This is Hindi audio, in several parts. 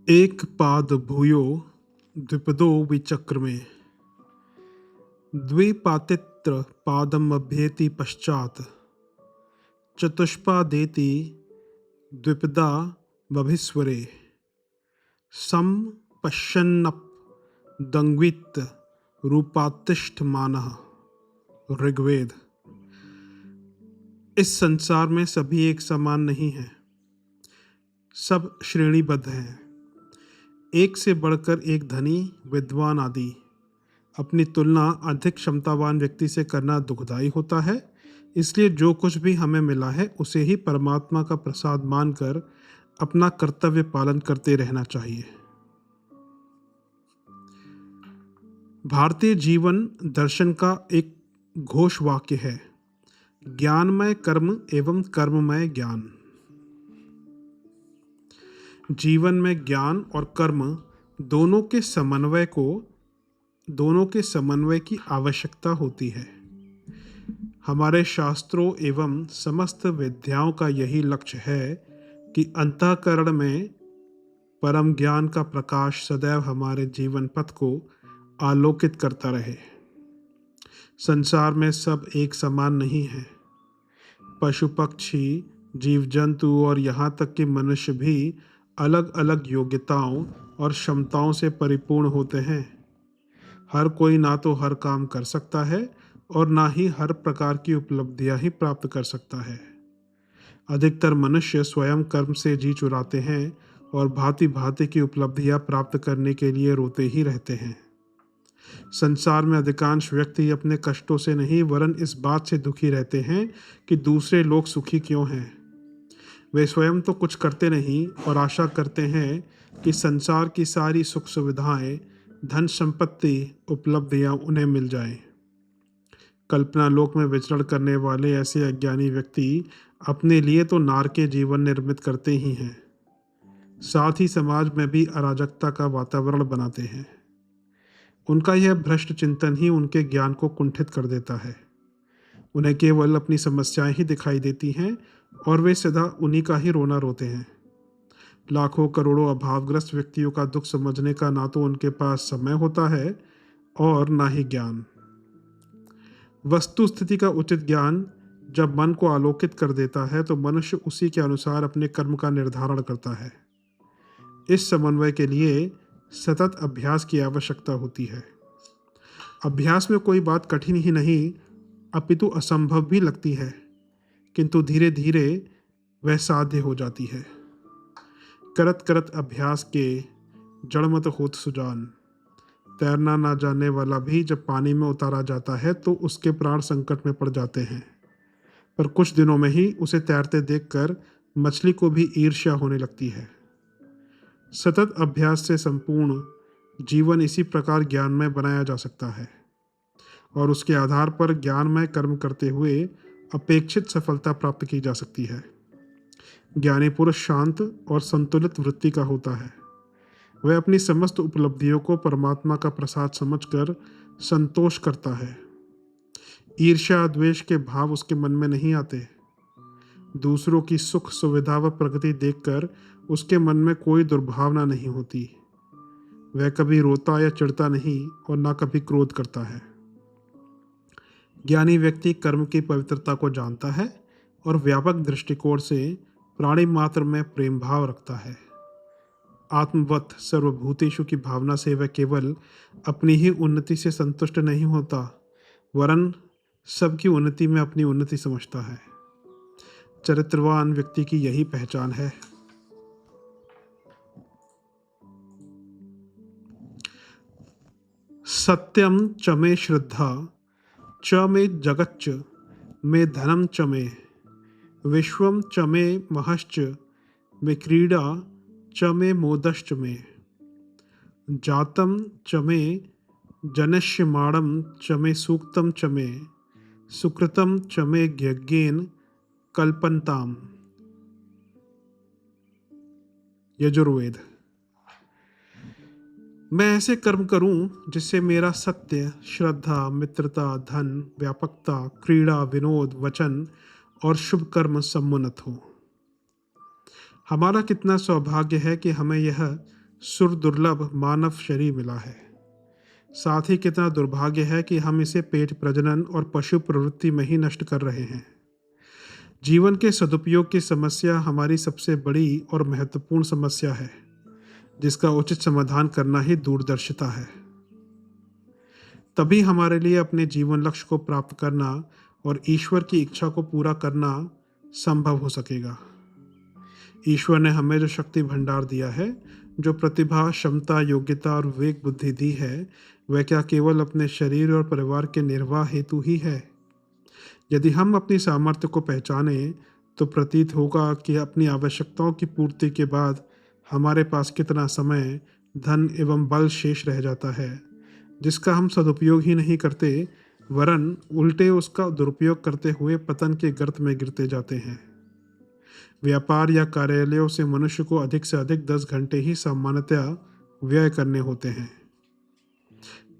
एक पाद भूयो द्विपदो विचक्रमे द्विपातित्र पादमभ्येति पश्चात् चतुष्पादेति द्विपदा बभिस्वरे सम पश्यन्नप दंग्वित रूपातिष्ठमानः। ऋग्वेद। इस संसार में सभी एक समान नहीं हैं, सब श्रेणीबद्ध हैं। एक से बढ़कर एक धनी, विद्वान आदि। अपनी तुलना अधिक क्षमतावान व्यक्ति से करना दुखदायी होता है। इसलिए जो कुछ भी हमें मिला है उसे ही परमात्मा का प्रसाद मानकर अपना कर्तव्य पालन करते रहना चाहिए। भारतीय जीवन दर्शन का एक घोष वाक्य है, ज्ञानमय कर्म एवं कर्ममय ज्ञान। जीवन में ज्ञान और कर्म दोनों के समन्वय की आवश्यकता होती है। हमारे शास्त्रों एवं समस्त विद्याओं का यही लक्ष्य है कि अंतःकरण में परम ज्ञान का प्रकाश सदैव हमारे जीवन पथ को आलोकित करता रहे। संसार में सब एक समान नहीं है। पशु पक्षी, जीव जंतु और यहाँ तक कि मनुष्य भी अलग अलग योग्यताओं और क्षमताओं से परिपूर्ण होते हैं। हर कोई ना तो हर काम कर सकता है और ना ही हर प्रकार की उपलब्धियां ही प्राप्त कर सकता है। अधिकतर मनुष्य स्वयं कर्म से जी चुराते हैं और भांति भांति की उपलब्धियां प्राप्त करने के लिए रोते ही रहते हैं। संसार में अधिकांश व्यक्ति अपने कष्टों से नहीं वरन इस बात से दुखी रहते हैं कि दूसरे लोग सुखी क्यों हैं। वे स्वयं तो कुछ करते नहीं और आशा करते हैं कि संसार की सारी सुख सुविधाएं, धन संपत्ति, उपलब्धियां उन्हें मिल जाएं। कल्पना लोक में विचरण करने वाले ऐसे अज्ञानी व्यक्ति अपने लिए तो नारकीय जीवन निर्मित करते ही हैं, साथ ही समाज में भी अराजकता का वातावरण बनाते हैं। उनका यह भ्रष्ट चिंतन ही उनके ज्ञान को कुंठित कर देता है। उन्हें केवल अपनी समस्याएं ही दिखाई देती हैं और वे सदा उन्हीं का ही रोना रोते हैं। लाखों करोड़ों अभावग्रस्त व्यक्तियों का दुख समझने का ना तो उनके पास समय होता है और ना ही ज्ञान। वस्तु स्थिति का उचित ज्ञान जब मन को आलोकित कर देता है तो मनुष्य उसी के अनुसार अपने कर्म का निर्धारण करता है। इस समन्वय के लिए सतत अभ्यास की आवश्यकता होती है। अभ्यास में कोई बात कठिन ही नहीं अपितु असंभव भी लगती है, किंतु धीरे धीरे वह साध्य हो जाती है। करत करत अभ्यास के जड़मत होत सुजान। तैरना ना जानने वाला भी जब पानी में उतारा जाता है तो उसके प्राण संकट में पड़ जाते हैं, पर कुछ दिनों में ही उसे तैरते देखकर मछली को भी ईर्ष्या होने लगती है। सतत अभ्यास से संपूर्ण जीवन इसी प्रकार ज्ञानमय बनाया जा सकता है और उसके आधार पर ज्ञानमय कर्म करते हुए अपेक्षित सफलता प्राप्त की जा सकती है। ज्ञानी पुरुष शांत और संतुलित वृत्ति का होता है। वह अपनी समस्त उपलब्धियों को परमात्मा का प्रसाद समझकर संतोष करता है। ईर्ष्या द्वेष के भाव उसके मन में नहीं आते। दूसरों की सुख सुविधा व प्रगति देखकर उसके मन में कोई दुर्भावना नहीं होती। वह कभी रोता या चिढ़ता नहीं और ना कभी क्रोध करता है। ज्ञानी व्यक्ति कर्म की पवित्रता को जानता है और व्यापक दृष्टिकोण से प्राणी मात्र में प्रेम भाव रखता है। आत्मवत सर्वभूतेषु की भावना से वह केवल अपनी ही उन्नति से संतुष्ट नहीं होता वरन सबकी उन्नति में अपनी उन्नति समझता है। चरित्रवान व्यक्ति की यही पहचान है। सत्यम च मे श्रद्धा च मे जगच्च मे धनम च मे विश्वम च मे महश्च मे क्रीडा च मे मोदश्च मे जातम च मे जनिष्यमाणं च मे सूक्तम च मे सुकृतम च मे यज्ञेन कल्पन्ताम। यजुर्वेद। मैं ऐसे कर्म करूं जिससे मेरा सत्य, श्रद्धा, मित्रता, धन, व्यापकता, क्रीड़ा, विनोद, वचन और शुभ कर्म समुन्नत हो। हमारा कितना सौभाग्य है कि हमें यह सुर दुर्लभ मानव शरीर मिला है। साथ ही कितना दुर्भाग्य है कि हम इसे पेट प्रजनन और पशु प्रवृत्ति में ही नष्ट कर रहे हैं। जीवन के सदुपयोग की समस्या हमारी सबसे बड़ी और महत्वपूर्ण समस्या है, जिसका उचित समाधान करना ही दूरदर्शिता है। तभी हमारे लिए अपने जीवन लक्ष्य को प्राप्त करना और ईश्वर की इच्छा को पूरा करना संभव हो सकेगा। ईश्वर ने हमें जो शक्ति भंडार दिया है, जो प्रतिभा, क्षमता, योग्यता और विवेक बुद्धि दी है, वह क्या केवल अपने शरीर और परिवार के निर्वाह हेतु ही है? यदि हम अपनी सामर्थ्य को पहचानें तो प्रतीत होगा कि अपनी आवश्यकताओं की पूर्ति के बाद हमारे पास कितना समय, धन एवं बल शेष रह जाता है, जिसका हम सदुपयोग ही नहीं करते, वरन उल्टे उसका दुरुपयोग करते हुए पतन के गर्त में गिरते जाते हैं। व्यापार या कार्यालयों से मनुष्य को अधिक से अधिक 10 घंटे ही सामान्यतया व्यय करने होते हैं।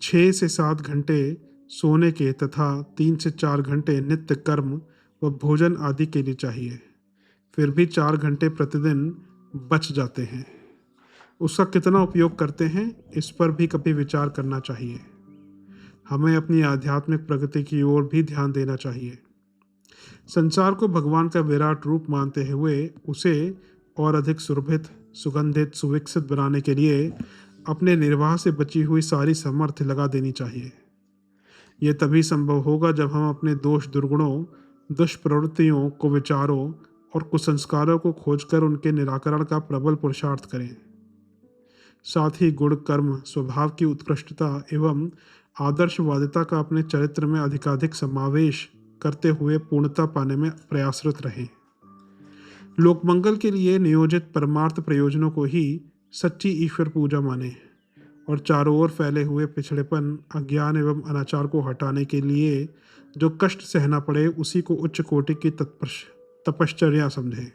6 से 7 घंटे सोने के तथा 3 से 4 घंटे नित्य कर्म व भोजन आदि के लिए चाहिए। फिर भी 4 घंटे प्रतिदिन बच जाते हैं। उसका कितना उपयोग करते हैं, इस पर भी कभी विचार करना चाहिए। हमें अपनी आध्यात्मिक प्रगति की ओर भी ध्यान देना चाहिए। संसार को भगवान का विराट रूप मानते हुए उसे और अधिक सुरभित, सुगंधित, सुविकसित बनाने के लिए अपने निर्वाह से बची हुई सारी सामर्थ्य लगा देनी चाहिए। यह तभी संभव होगा जब हम अपने दोष, दुर्गुणों, दुष्प्रवृत्तियों को, विचारों और कुसंस्कारों को खोजकर उनके निराकरण का प्रबल पुरुषार्थ करें। साथ ही गुण, कर्म, स्वभाव की उत्कृष्टता एवं आदर्शवादिता का अपने चरित्र में अधिकाधिक समावेश करते हुए पूर्णता पाने में प्रयासरत रहें। लोकमंगल के लिए नियोजित परमार्थ प्रयोजनों को ही सच्ची ईश्वर पूजा माने और चारों ओर फैले हुए पिछड़ेपन, अज्ञान एवं अनाचार को हटाने के लिए जो कष्ट सहना पड़े, उसी को उच्च कोटि की तपश्चर्या समझें।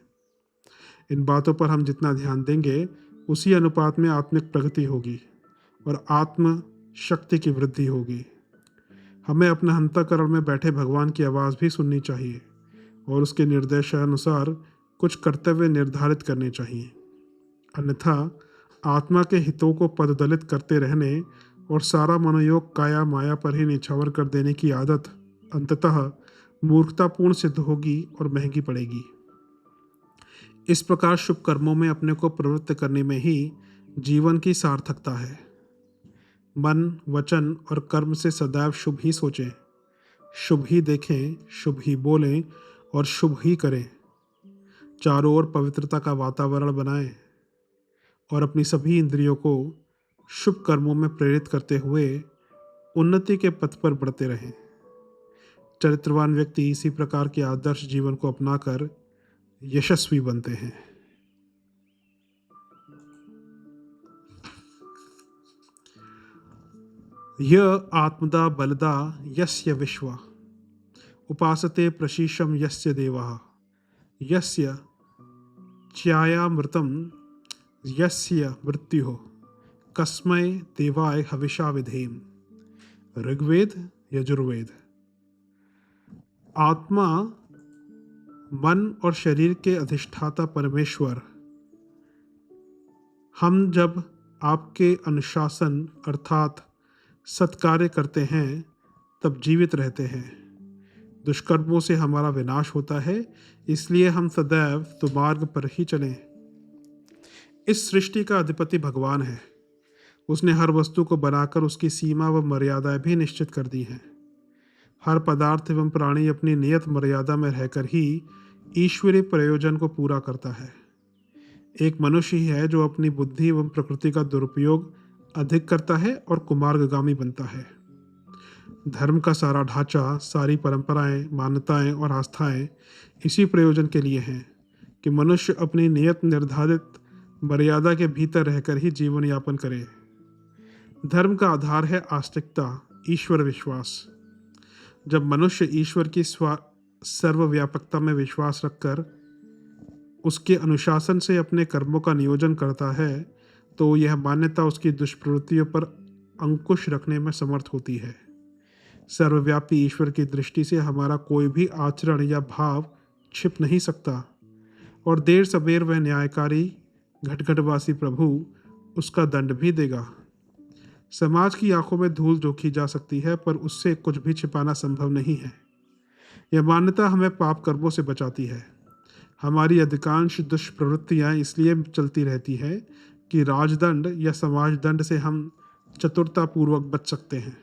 इन बातों पर हम जितना ध्यान देंगे, उसी अनुपात में आत्मिक प्रगति होगी और आत्म शक्ति की वृद्धि होगी। हमें अपने अंतःकरण में बैठे भगवान की आवाज़ भी सुननी चाहिए और उसके निर्देशानुसार कुछ कर्तव्य निर्धारित करने चाहिए। अन्यथा आत्मा के हितों को पददलित करते रहने और सारा मनोयोग काया माया पर ही निछावर कर देने की आदत अंततः मूर्खतापूर्ण सिद्ध होगी और महंगी पड़ेगी। इस प्रकार शुभ कर्मों में अपने को प्रवृत्त करने में ही जीवन की सार्थकता है। मन, वचन और कर्म से सदैव शुभ ही सोचें, शुभ ही देखें, शुभ ही बोलें और शुभ ही करें। चारों ओर पवित्रता का वातावरण बनाएं और अपनी सभी इंद्रियों को शुभ कर्मों में प्रेरित करते हुए उन्नति के पथ पर बढ़ते रहें। चरित्रवान व्यक्ति इसी प्रकार के आदर्श जीवन को अपनाकर यशस्वी बनते हैं। यह आत्मदा बलदा यस्य विश्वा उपासते प्रशीशम यस्य देवाः यस्य च्यायामृतं यस्य मृत्युः कस्मै देवाय हविषा विधेम। ऋग्वेद, यजुर्वेद। आत्मा, मन और शरीर के अधिष्ठाता परमेश्वर हम जब आपके अनुशासन अर्थात सत्कार्य करते हैं तब जीवित रहते हैं। दुष्कर्मों से हमारा विनाश होता है, इसलिए हम सदैव तो मार्ग पर ही चलें। इस सृष्टि का अधिपति भगवान है। उसने हर वस्तु को बनाकर उसकी सीमा व मर्यादाएं भी निश्चित कर दी हैं। हर पदार्थ एवं प्राणी अपनी नियत मर्यादा में रहकर ही ईश्वरीय प्रयोजन को पूरा करता है। एक मनुष्य ही है जो अपनी बुद्धि एवं प्रकृति का दुरुपयोग अधिक करता है और कुमार्गगामी बनता है। धर्म का सारा ढांचा, सारी परंपराएं, मान्यताएं और आस्थाएं इसी प्रयोजन के लिए हैं कि मनुष्य अपनी नियत निर्धारित मर्यादा के भीतर रहकर ही जीवन यापन करे। धर्म का आधार है आस्तिकता, ईश्वर विश्वास। जब मनुष्य ईश्वर की सर्वव्यापकता में विश्वास रखकर उसके अनुशासन से अपने कर्मों का नियोजन करता है, तो यह मान्यता उसकी दुष्प्रवृत्तियों पर अंकुश रखने में समर्थ होती है। सर्वव्यापी ईश्वर की दृष्टि से हमारा कोई भी आचरण या भाव छिप नहीं सकता और देर सबेर वह न्यायकारी घटघटवासी प्रभु उसका दंड भी देगा। समाज की आंखों में धूल झोंकी जा सकती है, पर उससे कुछ भी छिपाना संभव नहीं है। यह मान्यता हमें पाप कर्मों से बचाती है। हमारी अधिकांश दुष्प्रवृत्तियां इसलिए चलती रहती है कि राजदंड या समाज दंड से हम चतुरतापूर्वक बच सकते हैं,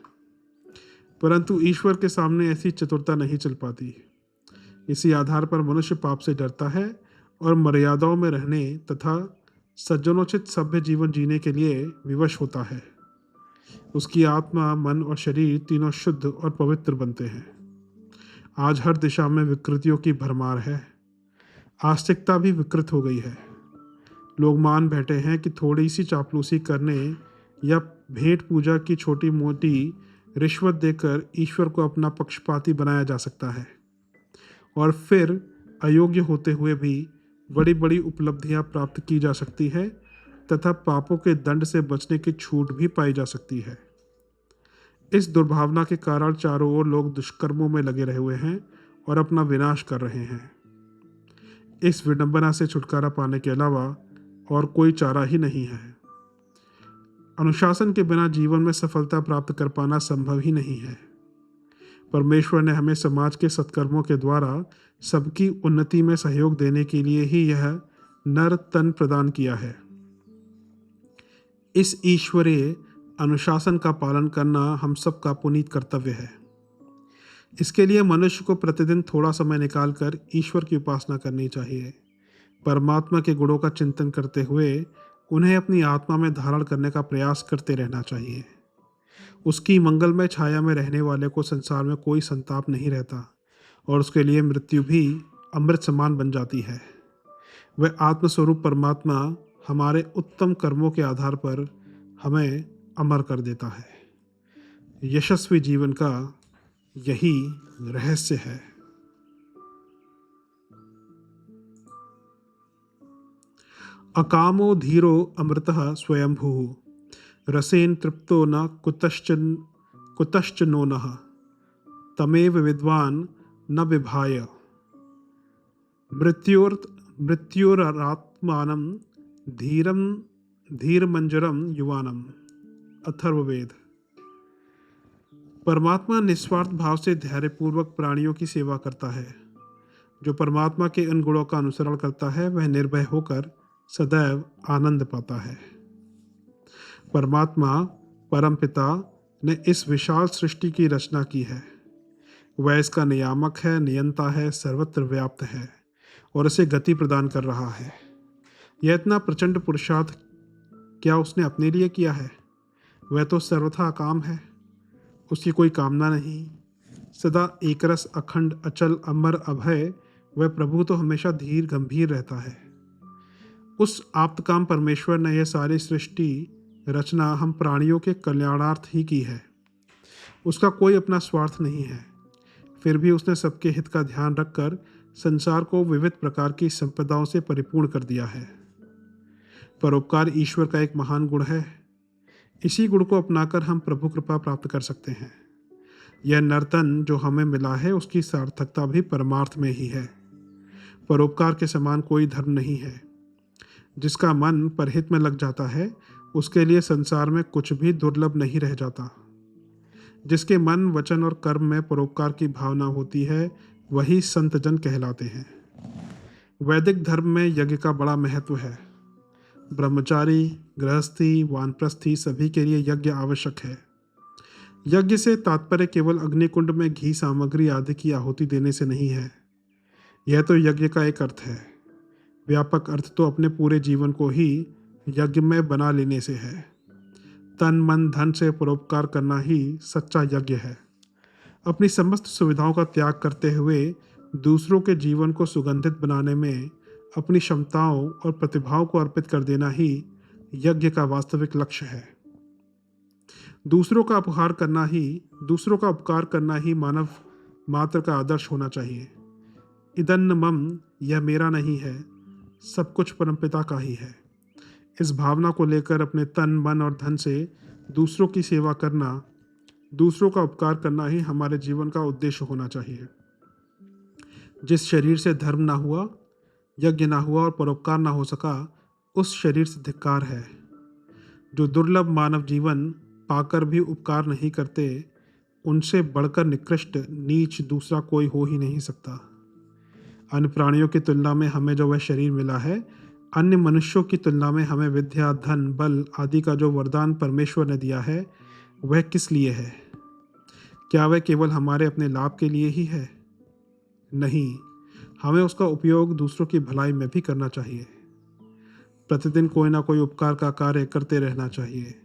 परंतु ईश्वर के सामने ऐसी चतुरता नहीं चल पाती। इसी आधार पर मनुष्य पाप से डरता है और मर्यादाओं में रहने तथा सज्जनोचित सभ्य जीवन जीने के लिए विवश होता है। उसकी आत्मा, मन और शरीर तीनों शुद्ध और पवित्र बनते हैं। आज हर दिशा में विकृतियों की भरमार है। आस्तिकता भी विकृत हो गई है। लोग मान बैठे हैं कि थोड़ी सी चापलूसी करने या भेंट पूजा की छोटी मोटी रिश्वत देकर ईश्वर को अपना पक्षपाती बनाया जा सकता है, और फिर अयोग्य होते हुए भी बड़ी बड़ी उपलब्धियां प्राप्त की जा सकती है तथा पापों के दंड से बचने की छूट भी पाई जा सकती है। इस दुर्भावना के कारण चारों ओर लोग दुष्कर्मों में लगे रहे हुए हैं और अपना विनाश कर रहे हैं। इस विडंबना से छुटकारा पाने के अलावा और कोई चारा ही नहीं है। अनुशासन के बिना जीवन में सफलता प्राप्त कर पाना संभव ही नहीं है। परमेश्वर ने हमें समाज के सत्कर्मों के द्वारा सबकी उन्नति में सहयोग देने के लिए ही यह नर तन प्रदान किया है। इस ईश्वरीय अनुशासन का पालन करना हम सबका पुनीत कर्तव्य है। इसके लिए मनुष्य को प्रतिदिन थोड़ा समय निकालकर ईश्वर की उपासना करनी चाहिए। परमात्मा के गुणों का चिंतन करते हुए उन्हें अपनी आत्मा में धारण करने का प्रयास करते रहना चाहिए। उसकी मंगलमय छाया में रहने वाले को संसार में कोई संताप नहीं रहता और उसके लिए मृत्यु भी अमृत समान बन जाती है। वह आत्मस्वरूप परमात्मा हमारे उत्तम कर्मों के आधार पर हमें अमर कर देता है। यशस्वी जीवन का यही रहस्य है। अकामो धीरो अमृतः स्वयंभुः रसेन तृप्तो न कुतश्च नो नः तमेव विद्वान न विभाय मृत्योरात्मानं धीरम धीरमंजरम युवानम। अथर्ववेद। परमात्मा निस्वार्थ भाव से धैर्यपूर्वक प्राणियों की सेवा करता है। जो परमात्मा के इन गुणों का अनुसरण करता है वह निर्भय होकर सदैव आनंद पाता है। परमात्मा परमपिता ने इस विशाल सृष्टि की रचना की है। वह इसका नियामक है, नियंता है, सर्वत्र व्याप्त है और इसे गति प्रदान कर रहा है। यह इतना प्रचंड पुरुषार्थ क्या उसने अपने लिए किया है? वह तो सर्वथा अकाम है, उसकी कोई कामना नहीं। सदा एकरस, अखंड, अचल, अमर, अभय वह प्रभु तो हमेशा धीर गंभीर रहता है। उस आप्तकाम परमेश्वर ने यह सारी सृष्टि रचना हम प्राणियों के कल्याणार्थ ही की है। उसका कोई अपना स्वार्थ नहीं है। फिर भी उसने सबके हित का ध्यान रखकर संसार को विविध प्रकार की संपदाओं से परिपूर्ण कर दिया है। परोपकार ईश्वर का एक महान गुण है। इसी गुण को अपनाकर हम प्रभु कृपा प्राप्त कर सकते हैं। यह नर्तन जो हमें मिला है उसकी सार्थकता भी परमार्थ में ही है। परोपकार के समान कोई धर्म नहीं है। जिसका मन परहित में लग जाता है उसके लिए संसार में कुछ भी दुर्लभ नहीं रह जाता। जिसके मन, वचन और कर्म में परोपकार की भावना होती है वही संत जन कहलाते हैं। वैदिक धर्म में यज्ञ का बड़ा महत्व है। ब्रह्मचारी, गृहस्थी, वानप्रस्थी सभी के लिए यज्ञ आवश्यक है। यज्ञ से तात्पर्य केवल अग्निकुंड में घी सामग्री आदि की आहुति देने से नहीं है। यह तो यज्ञ का एक अर्थ है। व्यापक अर्थ तो अपने पूरे जीवन को ही यज्ञ में बना लेने से है। तन, मन, धन से परोपकार करना ही सच्चा यज्ञ है। अपनी समस्त सुविधाओं का त्याग करते हुए दूसरों के जीवन को सुगंधित बनाने में अपनी क्षमताओं और प्रतिभाओं को अर्पित कर देना ही यज्ञ का वास्तविक लक्ष्य है। दूसरों का उपकार करना ही मानव मात्र का आदर्श होना चाहिए। इदन्न मम, यह मेरा नहीं है, सब कुछ परमपिता का ही है। इस भावना को लेकर अपने तन, मन और धन से दूसरों की सेवा करना, दूसरों का उपकार करना ही हमारे जीवन का उद्देश्य होना चाहिए। जिस शरीर से धर्म ना हुआ, यज्ञ ना हुआ और परोपकार ना हो सका, उस शरीर से धिक्कार है। जो दुर्लभ मानव जीवन पाकर भी उपकार नहीं करते, उनसे बढ़कर निकृष्ट नीच दूसरा कोई हो ही नहीं सकता। अन्य प्राणियों की तुलना में हमें जो वह शरीर मिला है, अन्य मनुष्यों की तुलना में हमें विद्या, धन, बल आदि का जो वरदान परमेश्वर ने दिया है, वह किस लिए है? क्या वह केवल हमारे अपने लाभ के लिए ही है? नहीं, हमें उसका उपयोग दूसरों की भलाई में भी करना चाहिए। प्रतिदिन कोई ना कोई उपकार का कार्य करते रहना चाहिए।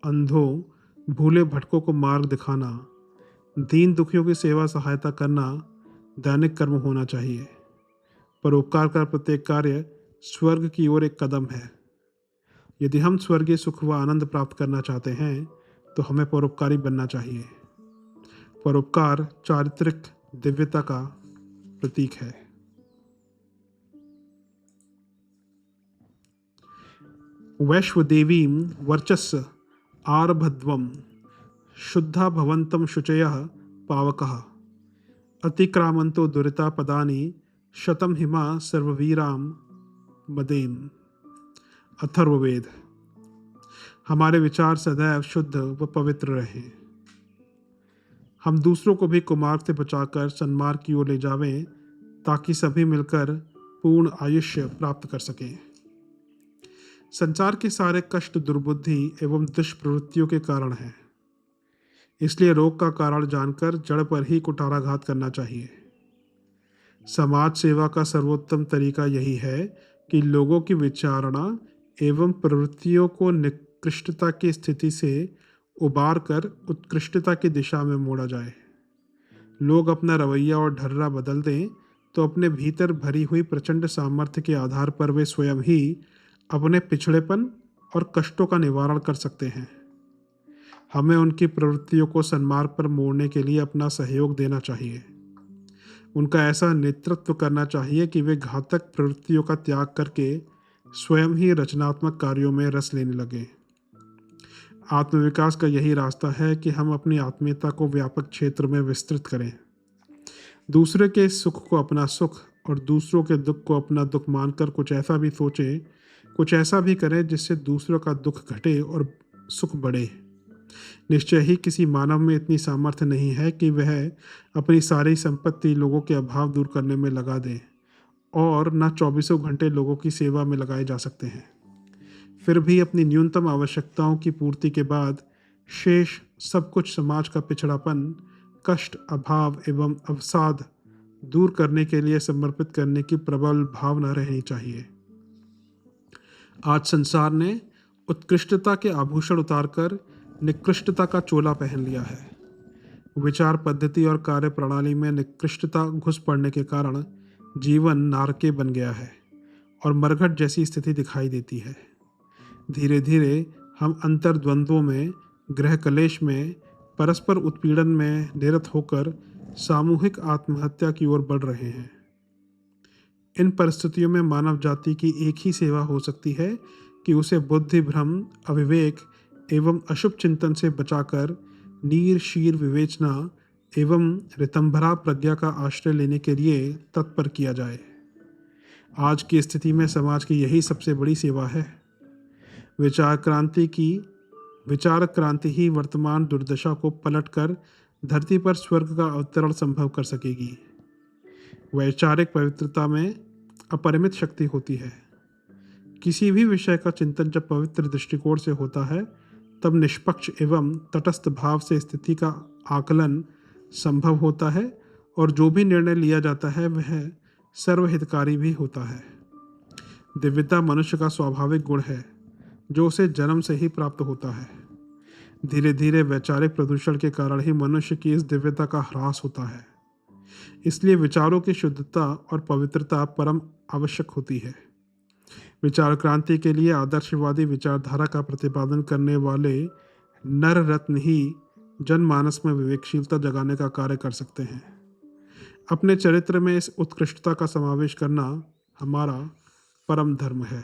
अंधों, भूले भटकों को मार्ग दिखाना, दीन दुखियों की सेवा सहायता करना दैनिक कर्म होना चाहिए। परोपकार का प्रत्येक कार्य स्वर्ग की ओर एक कदम है। यदि हम स्वर्गीय सुख व आनंद प्राप्त करना चाहते हैं, तो हमें परोपकारी बनना चाहिए। परोपकार चारित्रिक दिव्यता का प्रतीक है। वैश्वदेवीं वर्चस्स आरभध्वं शुद्धा भवन्तं शुचयः पावकः अतिक्रामन्तो दुरिता पदानि शतं हिमा सर्ववीरां मदेन। अथर्ववेद। हमारे विचार सदैव शुद्ध व पवित्र रहें। हम दूसरों को भी कुमार्ग से बचाकर सन्मार्ग की ओर ले जावें, ताकि सभी मिलकर पूर्ण आयुष्य प्राप्त कर सकें। संसार के सारे कष्ट दुर्बुद्धि एवं दुष्प्रवृत्तियों के कारण हैं। इसलिए रोग का कारण जानकर जड़ पर ही कुठाराघात करना चाहिए। समाज सेवा का सर्वोत्तम तरीका यही है कि लोगों की विचारणा एवं प्रवृत्तियों को निकृष्टता की स्थिति से उबार कर उत्कृष्टता की दिशा में मोड़ा जाए। लोग अपना रवैया और ढर्रा बदल दें, तो अपने भीतर भरी हुई प्रचंड सामर्थ्य के आधार पर वे स्वयं ही अपने पिछड़ेपन और कष्टों का निवारण कर सकते हैं। हमें उनकी प्रवृत्तियों को सन्मार्ग पर मोड़ने के लिए अपना सहयोग देना चाहिए। उनका ऐसा नेतृत्व करना चाहिए कि वे घातक प्रवृत्तियों का त्याग करके स्वयं ही रचनात्मक कार्यों में रस लेने लगें। आत्मविकास का यही रास्ता है कि हम अपनी आत्मीयता को व्यापक क्षेत्र में विस्तृत करें। दूसरे के सुख को अपना सुख और दूसरों के दुख को अपना दुख मानकर कुछ ऐसा भी सोचें, कुछ ऐसा भी करें जिससे दूसरों का दुख घटे और सुख बढ़े। निश्चय ही किसी मानव में इतनी सामर्थ्य नहीं है कि वह अपनी सारी संपत्ति लोगों के अभाव दूर करने में लगा दे, और न 24 घंटे लोगों की सेवा में लगाए जा सकते हैं। फिर भी अपनी न्यूनतम आवश्यकताओं की पूर्ति के बाद शेष सब कुछ समाज का पिछड़ापन, कष्ट, अभाव एवं अवसाद दूर करने के लिए समर्पित करने की प्रबल भावना रहनी चाहिए। आज संसार ने उत्कृष्टता के आभूषण उतारकर निकृष्टता का चोला पहन लिया है। विचार पद्धति और कार्य प्रणाली में निकृष्टता घुस पड़ने के कारण जीवन नारकीय बन गया है और मरघट जैसी स्थिति दिखाई देती है। धीरे धीरे हम अंतर्द्वंद्वों में, गृह कलेश में, परस्पर उत्पीड़न में निरत होकर सामूहिक आत्महत्या की ओर बढ़ रहे हैं। इन परिस्थितियों में मानव जाति की एक ही सेवा हो सकती है कि उसे बुद्धि भ्रम, अविवेक एवं अशुभ चिंतन से बचाकर नीर शीर विवेचना एवं ऋतंभरा प्रज्ञा का आश्रय लेने के लिए तत्पर किया जाए। आज की स्थिति में समाज की यही सबसे बड़ी सेवा है। विचार क्रांति ही वर्तमान दुर्दशा को पलटकर धरती पर स्वर्ग का अवतरण संभव कर सकेगी। वैचारिक पवित्रता में अपरिमित शक्ति होती है। किसी भी विषय का चिंतन जब पवित्र दृष्टिकोण से होता है, तब निष्पक्ष एवं तटस्थ भाव से स्थिति का आकलन संभव होता है और जो भी निर्णय लिया जाता है वह सर्वहितकारी भी होता है। दिव्यता मनुष्य का स्वाभाविक गुण है, जो उसे जन्म से ही प्राप्त होता है। धीरे धीरे वैचारिक प्रदूषण के कारण ही मनुष्य की इस दिव्यता का ह्रास होता है। इसलिए विचारों की शुद्धता और पवित्रता परम आवश्यक होती है। विचार क्रांति के लिए आदर्शवादी विचारधारा का प्रतिपादन करने वाले नर रत्न ही जनमानस में विवेकशीलता जगाने का कार्य कर सकते हैं। अपने चरित्र में इस उत्कृष्टता का समावेश करना हमारा परम धर्म है।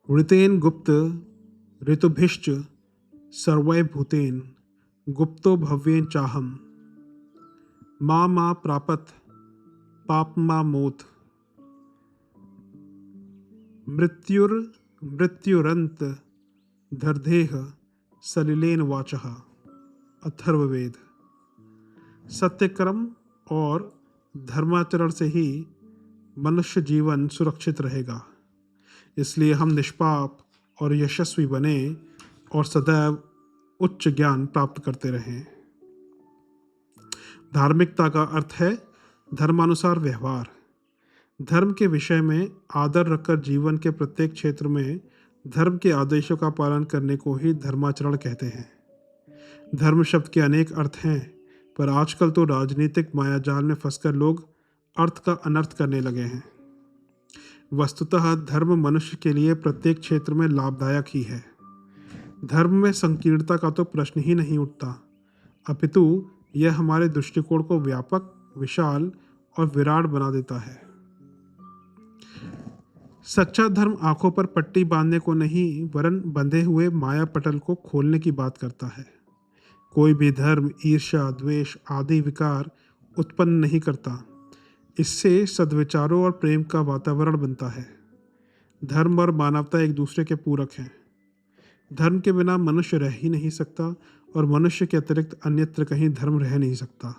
ऋतेन गुप्त ऋतुभिश्च सर्वै भूतेन गुप्तो भव्येन चाहम मा प्रापत पाप मा मोथ मृत्युरंत धर्देह सलिलेन वाचः। अथर्ववेद। सत्यकर्म और धर्माचरण से ही मनुष्य जीवन सुरक्षित रहेगा। इसलिए हम निष्पाप और यशस्वी बने और सदैव उच्च ज्ञान प्राप्त करते रहें। धार्मिकता का अर्थ है धर्मानुसार व्यवहार। धर्म के विषय में आदर रखकर जीवन के प्रत्येक क्षेत्र में धर्म के आदेशों का पालन करने को ही धर्माचरण कहते हैं। धर्म शब्द के अनेक अर्थ हैं, पर आजकल तो राजनीतिक मायाजाल में फंसकर लोग अर्थ का अनर्थ करने लगे हैं। वस्तुतः धर्म मनुष्य के लिए प्रत्येक क्षेत्र में लाभदायक ही है। धर्म में संकीर्णता का तो प्रश्न ही नहीं उठता, अपितु यह हमारे दृष्टिकोण को व्यापक, विशाल और विराट बना देता है। सच्चा धर्म आंखों पर पट्टी बांधने को नहीं, वरन बंधे हुए माया पटल को खोलने की बात करता है। कोई भी धर्म ईर्ष्या, द्वेष आदि विकार उत्पन्न नहीं करता। इससे सद्विचारों और प्रेम का वातावरण बनता है। धर्म और मानवता एक दूसरे के पूरक हैं। धर्म के बिना मनुष्य रह ही नहीं सकता और मनुष्य के अतिरिक्त अन्यत्र कहीं धर्म रह नहीं सकता।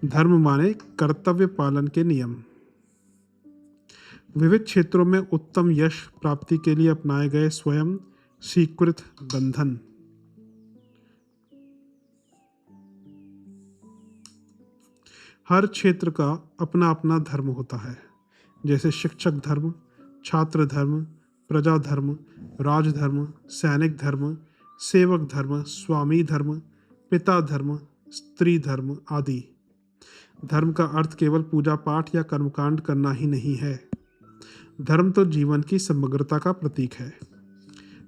धर्म माने कर्तव्य पालन के नियम। विविध क्षेत्रों में उत्तम यश प्राप्ति के लिए अपनाए गए स्वयं स्वीकृत बंधन। हर क्षेत्र का अपना अपना धर्म होता है, जैसे शिक्षक धर्म, छात्र धर्म, प्रजा धर्म, राजधर्म, सैनिक धर्म, सेवक धर्म, स्वामी धर्म, पिता धर्म, स्त्री धर्म आदि। धर्म का अर्थ केवल पूजा पाठ या कर्मकांड करना ही नहीं है। धर्म तो जीवन की समग्रता का प्रतीक है।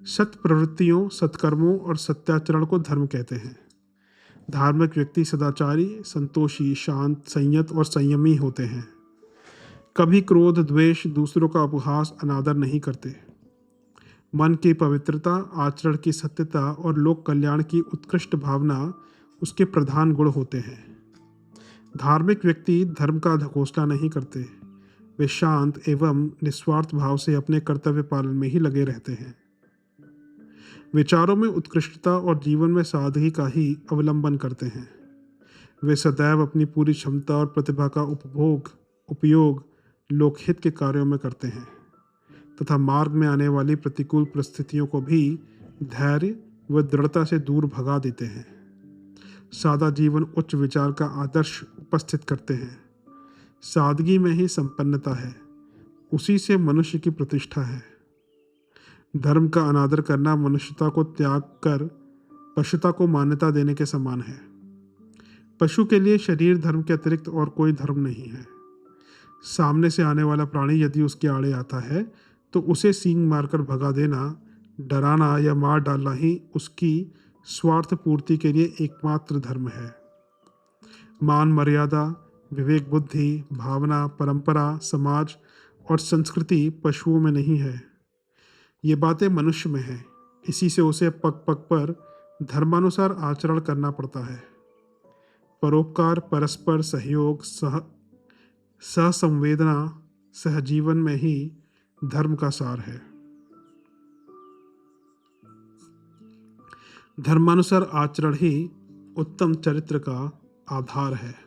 सत प्रवृत्तियों, सत्कर्मों और सत्याचरण को धर्म कहते हैं। धार्मिक व्यक्ति सदाचारी, संतोषी, शांत, संयत और संयमी होते हैं। कभी क्रोध, द्वेष, दूसरों का उपहास, अनादर नहीं करते। मन की पवित्रता, आचरण की सत्यता और लोक कल्याण की उत्कृष्ट भावना उसके प्रधान गुण होते हैं। धार्मिक व्यक्ति धर्म का घोषणा नहीं करते। वे शांत एवं निस्वार्थ भाव से अपने कर्तव्य पालन में ही लगे रहते हैं। विचारों में उत्कृष्टता और जीवन में सादगी का ही अवलंबन करते हैं। वे सदैव अपनी पूरी क्षमता और प्रतिभा का उपयोग लोकहित के कार्यों में करते हैं तथा मार्ग में आने वाली प्रतिकूल परिस्थितियों को भी धैर्य व दृढ़ता से दूर भगा देते हैं। सादा जीवन उच्च विचार का आदर्श उपस्थित करते हैं। सादगी में ही संपन्नता है, उसी से मनुष्य की प्रतिष्ठा है। धर्म का अनादर करना मनुष्यता को त्याग कर पशुता को मान्यता देने के समान है। पशु के लिए शरीर धर्म के अतिरिक्त और कोई धर्म नहीं है। सामने से आने वाला प्राणी यदि उसके आड़े आता है तो उसे सींग मारकर भगा देना, डराना या मार डालना ही उसकी स्वार्थ पूर्ति के लिए एकमात्र धर्म है। मान मर्यादा, विवेक, बुद्धि, भावना, परंपरा, समाज और संस्कृति पशुओं में नहीं है। ये बातें मनुष्य में है। इसी से उसे पग पग पर धर्मानुसार आचरण करना पड़ता है। परोपकार, परस्पर सहयोग, सहसंवेदना, सहजीवन में ही धर्म का सार है। धर्मानुसार आचरण ही उत्तम चरित्र का आधार है।